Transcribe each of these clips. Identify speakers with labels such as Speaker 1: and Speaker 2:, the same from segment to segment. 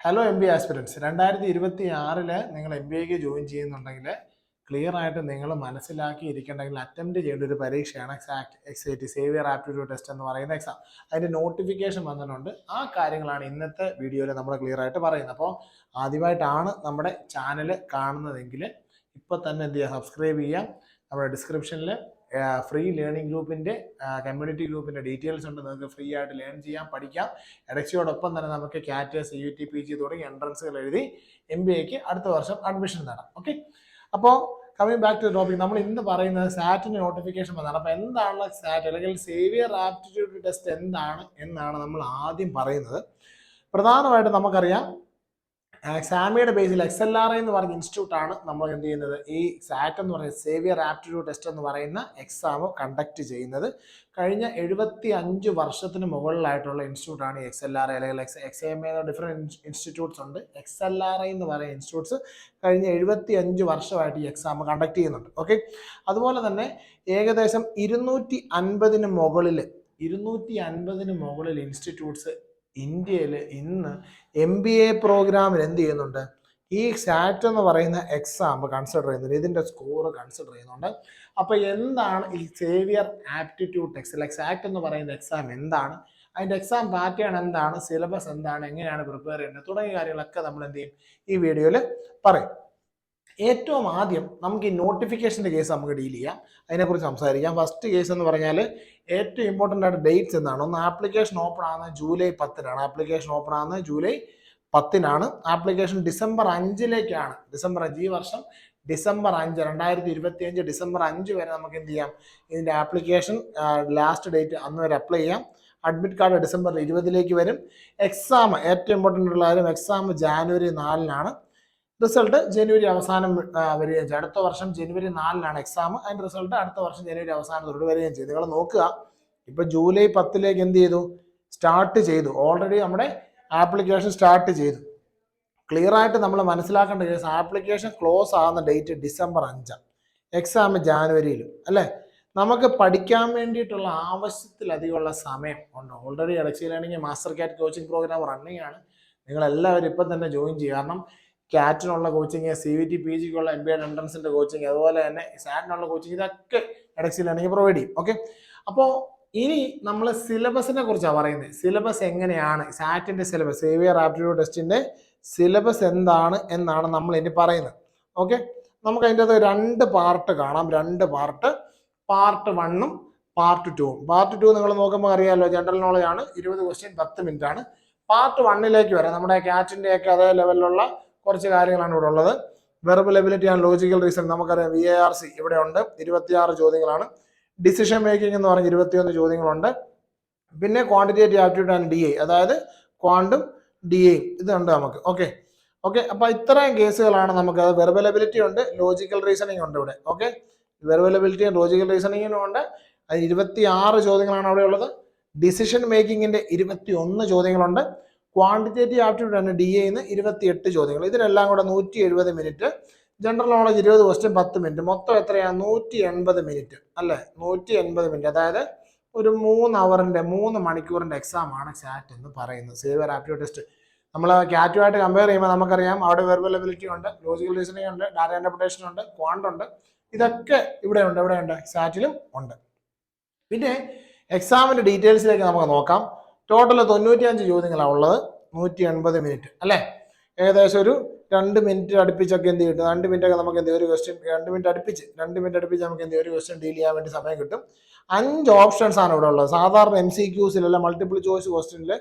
Speaker 1: Hello M B aspirants 2026 നിങ്ങൾ M B എക്ക് join ചെയ്യുന്നുണ്ടെങ്കിൽ ക്ലിയർ ആയിട്ട് നിങ്ങൾ മനസ്സിലാക്കിയിരിക്കണമെങ്കിൽ അറ്റംപ്റ്റ് ചെയ്യേണ്ട ഒരു പരീക്ഷയാണ് എക്സാക്ട് സേവിയർ ആപ്റ്റിറ്റ്യൂഡ് ടെസ്റ്റ് എന്ന് പറയുന്ന എക്സാം. അതിൻ്റെ നോട്ടിഫിക്കേഷൻ വന്നിട്ടുണ്ട്. ആ കാര്യങ്ങളാണ് ഇന്നത്തെ വീഡിയോയിൽ നമ്മൾ ക്ലിയർ ആയിട്ട് പറയുന്നത്. അപ്പോൾ ആദ്യമായിട്ടാണ് നമ്മുടെ ചാനൽ കാണുന്നതെങ്കിൽ ഇപ്പോൾ തന്നെ എന്ത് ചെയ്യുക, സബ്സ്ക്രൈബ് ചെയ്യാം. നമ്മുടെ ഡിസ്ക്രിപ്ഷനിൽ ഫ്രീ ലേണിംഗ് ഗ്രൂപ്പിൻ്റെ കമ്മ്യൂണിറ്റി ഗ്രൂപ്പിൻ്റെ ഡീറ്റെയിൽസ് ഉണ്ട്. നിങ്ങൾക്ക് ഫ്രീ ആയിട്ട് ലേൺ ചെയ്യാം, പഠിക്കാം. ഇടയ്ക്കോടൊപ്പം തന്നെ നമുക്ക് കാറ്റ്, CUT, PG തുടങ്ങി എൻട്രൻസുകൾ എഴുതി MBAക്ക് അടുത്ത വർഷം അഡ്മിഷൻ നേടാം. ഓക്കെ, അപ്പോൾ കമ്മിങ് ബാക്ക് ടു ടോപ്പിക്, നമ്മൾ ഇന്ന് പറയുന്നത് സാറ്റിൻ്റെ നോട്ടിഫിക്കേഷൻ വന്നതാണ്. അപ്പോൾ എന്താണ് സാറ്റ് അല്ലെങ്കിൽ സേവിയർ ആപ്റ്റിറ്റ്യൂഡ് ടെസ്റ്റ് എന്താണ് എന്നാണ് നമ്മൾ ആദ്യം പറയുന്നത്. പ്രധാനമായിട്ട് നമുക്കറിയാം സാമിയുടെ ബേസിൽ XLRI എന്ന് പറഞ്ഞ ഇൻസ്റ്റിറ്റ്യൂട്ടാണ് നമ്മൾ എന്ത് ചെയ്യുന്നത്, ഈ സാറ്റ് എന്ന് പറയുന്ന സേവിയർ ആപ്റ്റിറ്റ്യൂഡ് ടെസ്റ്റ് എന്ന് പറയുന്ന എക്സാം കണ്ടക്ട് ചെയ്യുന്നത്. കഴിഞ്ഞ 75 വർഷത്തിന് മുകളിലായിട്ടുള്ള ഇൻസ്റ്റിറ്റ്യൂട്ടാണ് ഈ XLRI അല്ലെങ്കിൽ XAMA. ഡിഫറെൻറ്റ് ഇൻസ്റ്റിറ്റ്യൂട്ട്സ് ഉണ്ട്. XLRI എന്ന് പറയുന്ന ഇൻസ്റ്റിറ്റ്യൂട്ട്സ് കഴിഞ്ഞ 75 വർഷമായിട്ട് ഈ എക്സാം കണ്ടക്ട് ചെയ്യുന്നുണ്ട്. ഓക്കെ, അതുപോലെ തന്നെ ഏകദേശം 250 മുകളിൽ ഇൻസ്റ്റിറ്റ്യൂട്ട്സ് ഇന്ത്യയിൽ ഇന്ന് MBA പ്രോഗ്രാമിൽ എന്ത് ചെയ്യുന്നുണ്ട്, ഈ സാറ്റ് എന്ന് പറയുന്ന എക്സാം കൺസിഡർ ചെയ്യുന്നുണ്ട്, ഇതിൻ്റെ സ്കോർ കൺസിഡർ ചെയ്യുന്നുണ്ട്. അപ്പോൾ എന്താണ് ഈ സേവിയർ ആപ്റ്റിറ്റ്യൂഡ് ടെസ്റ്റ് അല്ലെങ്കിൽ സാറ്റ് എന്ന് പറയുന്ന എക്സാം എന്താണ്, അതിൻ്റെ എക്സാം പാറ്റേൺ എന്താണ്, സിലബസ് എന്താണ്, എങ്ങനെയാണ് പ്രിപ്പയർ ചെയ്യേണ്ടത് തുടങ്ങിയ കാര്യങ്ങളൊക്കെ നമ്മൾ എന്ത് ചെയ്യും ഈ വീഡിയോയിൽ പറയും. ഏറ്റവും ആദ്യം നമുക്ക് ഈ നോട്ടിഫിക്കേഷൻ്റെ കേസ് നമുക്ക് ഡീൽ ചെയ്യാം, അതിനെക്കുറിച്ച് സംസാരിക്കാം. ഫസ്റ്റ് കേസ് എന്ന് പറഞ്ഞാൽ ഏറ്റവും ഇമ്പോർട്ടൻ്റ് ആയിട്ട് ഡേറ്റ്സ് എന്താണ്. ഒന്ന്, ആപ്ലിക്കേഷൻ ഓപ്പൺ ആകുന്നത് ജൂലൈ 10-നാണ്. ആപ്ലിക്കേഷൻ ഓപ്പൺ ആകുന്നത് ജൂലൈ 10-നാണ്. ആപ്ലിക്കേഷൻ ഡിസംബർ 5-ലേക്കാണ്. ഡിസംബർ 5 ഈ വർഷം ഡിസംബർ 5 2025 ഡിസംബർ 5 വരെ നമുക്ക് എന്ത് ചെയ്യാം, ഇതിൻ്റെ ആപ്ലിക്കേഷൻ ലാസ്റ്റ് ഡേറ്റ് അന്ന് വരെ അപ്ലൈ ചെയ്യാം. അഡ്മിറ്റ് കാർഡ് ഡിസംബർ 20-ലേക്ക് വരും. എക്സാം ഏറ്റവും ഇമ്പോർട്ടൻ്റ് ഉള്ള കാര്യം, എക്സാം ജാനുവരി 4-നാണ്. റിസൾട്ട് ജനുവരി അവസാനം വരികയും ചെയ്യും. അടുത്ത വർഷം ജനുവരി 4-നാണ് എക്സാം. അതിൻ്റെ റിസൾട്ട് അടുത്ത വർഷം ജനുവരി അവസാനത്തോട് വരികയും ചെയ്യും. നിങ്ങൾ നോക്കുക, ഇപ്പൊ ജൂലൈ 10-ലേക്ക് എന്ത് ചെയ്തു, സ്റ്റാർട്ട് ചെയ്തു. ഓൾറെഡി നമ്മുടെ ആപ്ലിക്കേഷൻ സ്റ്റാർട്ട് ചെയ്തു. ക്ലിയർ ആയിട്ട് നമ്മൾ മനസ്സിലാക്കേണ്ട കേസ്, ആപ്ലിക്കേഷൻ ക്ലോസ് ആകുന്ന ഡേറ്റ് ഡിസംബർ 5, എക്സാം ജാനുവരിയിലും അല്ലേ. നമുക്ക് പഠിക്കാൻ വേണ്ടിയിട്ടുള്ള ആവശ്യത്തിലധികമുള്ള സമയം ഉണ്ട്. ഓൾറെഡി എലക്സി ലേണിംഗ് മാസ്റ്റർ കാറ്റ് കോച്ചിങ് പ്രോഗ്രാം റണ്ണിങ് ആണ്. നിങ്ങളെല്ലാവരും ഇപ്പം തന്നെ ജോയിൻ ചെയ്യുക. കാരണം കാറ്റിനുള്ള കോച്ചിങ്, CUT, PGക്കുള്ള MBA എൻട്രൻസിൻ്റെ കോച്ചിങ്, അതുപോലെ തന്നെ സാറ്റിനുള്ള കോച്ചിങ്, ഇതൊക്കെ എലക്സി ലേണിംഗ് പ്രൊവൈഡ് ചെയ്യും. ഓക്കെ, അപ്പോൾ ഇനി നമ്മൾ സിലബസിനെ കുറിച്ചാണ് പറയുന്നത്. സിലബസ് എങ്ങനെയാണ്, സാറ്റിൻ്റെ സിലബസ്, സേവിയർ ആപ്റ്റിറ്റ്യൂഡ് ടെസ്റ്റിൻ്റെ സിലബസ് എന്താണ് എന്നാണ് നമ്മൾ ഇനി പറയുന്നത്. ഓക്കെ, നമുക്ക് അതിൻ്റെ അത് 2 പാർട്ട് കാണാം. 2 പാർട്ട്, പാർട്ട് 1-ഉം പാർട്ട് 2-ഉം. പാർട്ട് 2 നിങ്ങൾ നോക്കുമ്പോൾ അറിയാമല്ലോ, ജനറൽ നോളജ് ആണ്. 20 ക്വസ്റ്റ്യൻ 10 മിനിറ്റ് ആണ്. പാർട്ട് 1-ലേക്ക് വരാം. നമ്മുടെ കാറ്റിൻ്റെ ഒക്കെ അതേ ലെവലിലുള്ള കുറച്ച് കാര്യങ്ങളാണ് ഇവിടെ ഉള്ളത്. Verbal ability and logical reason നമുക്കറിയാം. VARC ഇവിടെ ഉണ്ട്, 26 ചോദ്യങ്ങളാണ്. ഡിസിഷൻ മേക്കിംഗ് എന്ന് പറഞ്ഞ് 21 ചോദ്യങ്ങളുണ്ട്. പിന്നെ ക്വാണ്ടിറ്റേറ്റീവ് ആപ്റ്റിറ്റ്യൂഡ് ആൻഡ് DA, അതായത് ക്വാണ്ടും DAയും ഇതുണ്ട് നമുക്ക്. ഓക്കെ, അപ്പോൾ ഇത്രയും കേസുകളാണ് നമുക്ക്. അത് വെർബൽ എബിലിറ്റി ഉണ്ട്, ലോജിക്കൽ റീസണിങ് ഉണ്ട് ഇവിടെ. ഓക്കെ, വെർബൽ എബിലിറ്റിയും ലോജിക്കൽ റീസണിങ്ങിനും ഉണ്ട്. അത് 26 ചോദ്യങ്ങളാണ് അവിടെ ഉള്ളത്. ഡിസിഷൻ മേക്കിങ്ങിന്റെ 21 ചോദ്യങ്ങളുണ്ട്. ക്വാണ്ടിറ്റേറ്റീവ് ആപ്റ്റിറ്റ്യൂഡ് ആണ് DAന്ന് 28 ചോദ്യങ്ങൾ. ഇതിനെല്ലാം കൂടെ 170 minute. General knowledge 20 question 10 minute. മൊത്തം എത്രയാണ്, 180 മിനിറ്റ് അല്ലേ. 180 മിനിറ്റ്, അതായത് ഒരു 3 മണിക്കൂറിന്റെ എക്സാം ആണ് സാറ്റ് എന്ന് പറയുന്നത്, സേവിയർ ആപ്റ്റിറ്റ്യൂഡ് ടെസ്റ്റ്. നമ്മൾ കാറ്റുമായിട്ട് കമ്പയർ ചെയ്യുമ്പോൾ നമുക്കറിയാം, അവിടെ വെർബൽ എബിലിറ്റി ഉണ്ട്, ലോജിക്കൽ റീസണിങ് ഉണ്ട്, ഡാറ്റ ഇന്റർപ്രിട്ടേഷൻ ഉണ്ട്, ക്വാണ്ട് ഉണ്ട്. ഇതൊക്കെ ഇവിടെയുണ്ട്, സാറ്റിലും ഉണ്ട്. പിന്നെ എക്സാമിന്റെ ഡീറ്റെയിൽസിലേക്ക് നമുക്ക് നോക്കാം. ടോട്ടൽ 95 ചോദ്യങ്ങളാണ് ഉള്ളത്. 180 മിനിറ്റ് അല്ലേ. ഏകദേശം ഒരു 2 മിനിറ്റ് അടുപ്പിച്ചൊക്കെ എന്ത് കിട്ടും, 2 മിനിറ്റ് ഒക്കെ നമുക്ക് എന്ത് ഒരു ക്വസ്റ്റ്യൻ 2 മിനിറ്റ് അടുപ്പിച്ച് നമുക്ക് എന്ത് ഒരു ക്വസ്റ്റ്യൻ ഡീൽ ചെയ്യാൻ വേണ്ടി സമയം കിട്ടും. 5 ഓപ്ഷൻസ് ആണ് ഇവിടെ ഉള്ളത്. സാധാരണ MCQസിലുള്ള മൾട്ടിപ്പിൾ ചോയ്സ് ക്വസ്റ്റ്യനിൽ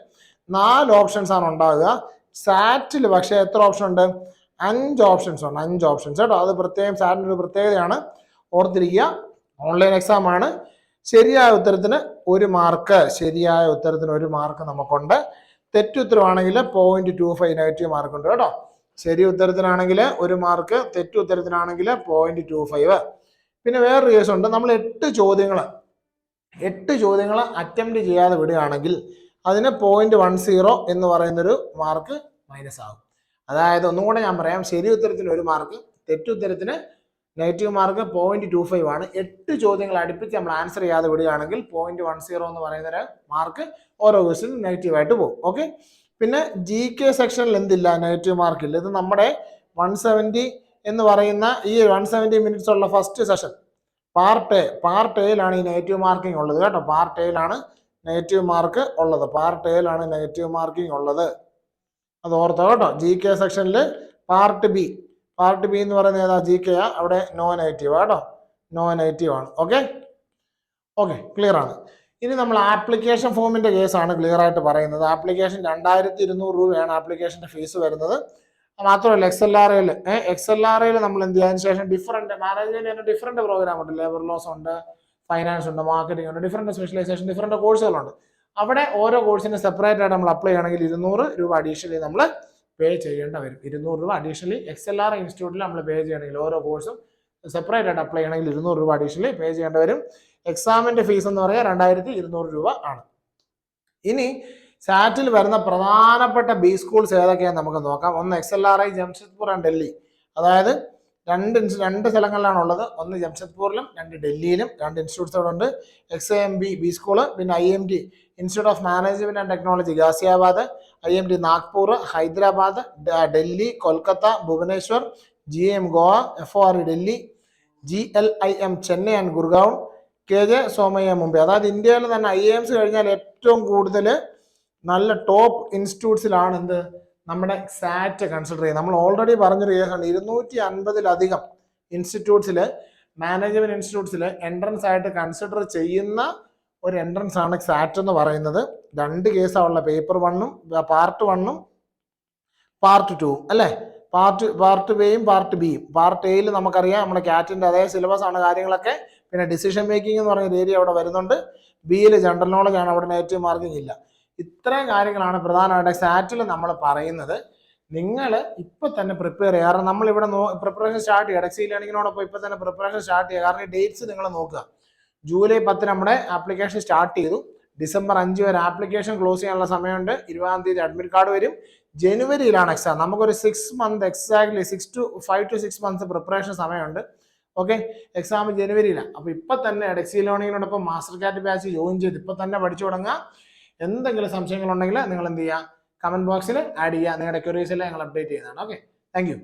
Speaker 1: 4 ഓപ്ഷൻസ് ആണ് ഉണ്ടാകുക. സാറ്റിൽ പക്ഷേ എത്ര ഓപ്ഷൻ ഉണ്ട്, 5 ഓപ്ഷൻസ് ഉണ്ട്. 5 ഓപ്ഷൻസ് കേട്ടോ. അത് പ്രത്യേകം സാറ്റിൻ്റെ ഒരു പ്രത്യേകതയാണ്, ഓർത്തിരിക്കുക. ഓൺലൈൻ എക്സാം ആണ്. ശരിയായ ഉത്തരത്തിന് 1 മാർക്ക്, നമുക്കുണ്ട്. തെറ്റുത്തരമാണെങ്കിൽ 0.25 നെഗറ്റീവ് മാർക്ക് ഉണ്ട് കേട്ടോ. ശരി ഉത്തരത്തിനാണെങ്കിൽ 1 മാർക്ക്, തെറ്റുത്തരത്തിനാണെങ്കിൽ 0.25. പിന്നെ വേറൊരു കേസുണ്ട്, നമ്മൾ 8 ചോദ്യങ്ങൾ അറ്റംപ്റ്റ് ചെയ്യാതെ വിടുകയാണെങ്കിൽ അതിന് 0.10 എന്ന് പറയുന്നൊരു മാർക്ക് മൈനസ് ആകും. അതായത് ഒന്നും കൂടെ ഞാൻ പറയാം, ശരി ഉത്തരത്തിന് 1 മാർക്ക്, തെറ്റുത്തരത്തിന് നെഗറ്റീവ് മാർക്ക് 0.25 ആണ്. 8 ചോദ്യങ്ങൾ അടുപ്പിച്ച് നമ്മൾ ആൻസർ ചെയ്യാതെ വിടുകയാണെങ്കിൽ 0.10 എന്ന് പറയുന്ന മാർക്ക് ഓരോ ക്വസ്റ്റിനും നെഗറ്റീവായിട്ട് പോകും. ഓക്കെ, പിന്നെ GK സെക്ഷനിൽ എന്തില്ല, നെഗറ്റീവ് മാർക്കില്ല. ഇത് നമ്മുടെ 170 എന്ന് പറയുന്ന ഈ 170 മിനിറ്റ്സ് ഉള്ള ഫസ്റ്റ് സെഷൻ പാർട്ട് എയിലാണ് ഈ നെഗറ്റീവ് മാർക്കിംഗ് ഉള്ളത് കേട്ടോ. പാർട്ട് എയിലാണ് നെഗറ്റീവ് മാർക്ക് ഉള്ളത്. പാർട്ട് എയിലാണ് നെഗറ്റീവ് മാർക്കിംഗ് ഉള്ളത്. അത് ഓർത്തോ കേട്ടോ. GK സെക്ഷനിൽ പാർട്ട് ബി എന്ന് പറയുന്നത് ഏതാ? GK ആ. അവിടെ നോ നെഗറ്റീവ് കേട്ടോ. നോ നെഗറ്റീവ് ആണ്. ഓക്കെ, ക്ലിയർ ആണ്. ഇനി നമ്മൾ ആപ്ലിക്കേഷൻ ഫോമിന്റെ കേസാണ് ക്ലിയർ ആയിട്ട് പറയുന്നത്. ആപ്ലിക്കേഷൻ 2200 രൂപയാണ് ആപ്ലിക്കേഷന്റെ ഫീസ് വരുന്നത്. മാത്രമല്ല XLRAയിൽ നമ്മൾ എന്ത് ചെയ്യാൻ ശേഷം ഡിഫറെന്റ് പ്രോഗ്രാം ഉണ്ട്. ലേബർ ലോസ് ഉണ്ട്, ഫൈനാൻസ് ഉണ്ട്, മാർക്കറ്റിംഗ് ഉണ്ട്, ഡിഫറെന്റ് സ്പെഷ്യലൈസേഷൻ, ഡിഫറെന്റ് കോഴ്സുകളുണ്ട്. അവിടെ ഓരോ കോഴ്സിന് സെപ്പറേറ്റ് ആയിട്ട് നമ്മൾ അപ്ലൈ ചെയ്യണമെങ്കിൽ 200 രൂപ അഡീഷണലി നമ്മൾ പേ ചെയ്യേണ്ട വരും. 200 രൂപ അഡീഷണലി XLRA ഇൻസ്റ്റിറ്റ്യൂട്ടിൽ നമ്മൾ പേ ചെയ്യണമെങ്കിൽ, ഓരോ കോഴ്സും സെപ്പറേറ്റ് ആയിട്ട് അപ്ലൈ ചെയ്യണമെങ്കിൽ 200 രൂപ അഡീഷണലി പേ ചെയ്യേണ്ടി വരും. എക്സാമിന്റെ ഫീസ് എന്ന് പറയുക 2200 രൂപ ആണ്. ഇനി സാറ്റിൽ വരുന്ന പ്രധാനപ്പെട്ട ബി സ്കൂൾസ് ഏതൊക്കെയാണെന്ന് നമുക്ക് നോക്കാം. ഒന്ന് XLRA ജംഷഡ്പൂർ ആൻഡ് ഡൽഹി. അതായത് രണ്ട് സ്ഥലങ്ങളിലാണ് ഉള്ളത്. ഒന്ന് ജംഷഡ്പൂരിലും 2 ഡൽഹിയിലും 2 ഇൻസ്റ്റിറ്റ്യൂട്ട്സ് അവിടെ ഉണ്ട്. XAMB ബി സ്കൂള്, പിന്നെ IMT Institute of Management and Technology Ghaziabad, IMT Nagpur, Hyderabad, Delhi, Kolkata, Bhubaneswar, GM Goa, FORE Delhi, GLIM Chennai and Gurgaon, KJ Somaiya Mumbai. അതായത് ഇന്ത്യയിൽ തന്നെ IIMs കഴിഞ്ഞാൽ ഏറ്റവും കൂടുതൽ നല്ല ടോപ്പ് ഇൻസ്റ്റിറ്റ്യൂട്ട്സിലാണ് എന്ത് നമ്മുടെ സാറ്റ് കൺസിഡർ ചെയ്യുന്നത്. നമ്മൾ ഓൾറെഡി പറഞ്ഞൊരു കേസാണ്. 250-ലധികം ഇൻസ്റ്റിറ്റ്യൂട്ട്സിൽ, മാനേജ്മെന്റ് ഇൻസ്റ്റിറ്റ്യൂട്ട്സിൽ എൻട്രൻസ് ആയിട്ട് കൺസിഡർ ചെയ്യുന്ന ഒരു എൻട്രൻസ് ആണ് സാറ്റ് എന്ന് പറയുന്നത്. 2 കേസാണുള്ള, പേപ്പർ 1ഉം പാർട്ട് 1ഉം പാർട്ട് 2ഉം അല്ലേ. പാർട്ട് എയും പാർട്ട് ബിയും. പാർട്ട് എയിൽ നമുക്കറിയാം നമ്മുടെ കാറ്റിന്റെ അതേ സിലബസ് ആണ് കാര്യങ്ങളൊക്കെ. പിന്നെ ഡിസിഷൻ മേക്കിംഗ് എന്ന് പറയുന്ന ഏരിയ അവിടെ വരുന്നുണ്ട്. ബിയിൽ ജനറൽ നോളജ് ആണ്, അവിടെ നെഗറ്റീവ് മാർക്കിംഗ് ഇല്ല. ഇത്രയും കാര്യങ്ങളാണ് പ്രധാനമായിട്ട് സാറ്റിൽ നമ്മൾ പറയുന്നത്. നിങ്ങൾ ഇപ്പൊ തന്നെ പ്രിപ്പയർ ചെയ്യുക. കാരണം നമ്മളിവിടെ പ്രിപ്പറേഷൻ സ്റ്റാർട്ട് ചെയ്യുക. ഡെക്സി ലേണിങ്ങിനോടൊപ്പം ഇപ്പൊ തന്നെ പ്രിപ്പറേഷൻ സ്റ്റാർട്ട് ചെയ്യുക. കാരണം ഈ ഡേറ്റ്സ് നിങ്ങൾ നോക്കുക. ജൂലൈ 10 നമ്മുടെ ആപ്ലിക്കേഷൻ സ്റ്റാർട്ട് ചെയ്തു. ഡിസംബർ 5 വരെ ആപ്ലിക്കേഷൻ ക്ലോസ് ചെയ്യാനുള്ള സമയമുണ്ട്. 20-ാം തീയതി അഡ്മിറ്റ് കാർഡ് വരും. ജനുവരിയിലാണ് എക്സാം. നമുക്കൊരു 6 month exactly 5 to 6 months preparation സമയമുണ്ട്. ഓക്കെ, എക്സാം ജനുവരിയിലാണ്. അപ്പൊ ഇപ്പൊ തന്നെ ഡെക്സി ലേണിങ്ങിനോടൊപ്പം മാസ്റ്റർ കാറ്റ് ബാച്ച് ജോയിൻ ചെയ്ത് ഇപ്പൊ തന്നെ പഠിച്ചു തുടങ്ങുക. എന്തെങ്കിലും സംശയങ്ങളുണ്ടെങ്കിൽ നിങ്ങൾ എന്ത് ചെയ്യുക, കമന്റ് ബോക്സിൽ ആഡ് ചെയ്യുക. നിങ്ങളുടെ ക്വയറീസിൽ ഞങ്ങൾ അപ്ഡേറ്റ് ചെയ്യുന്നതാണ്. Okay, thank you.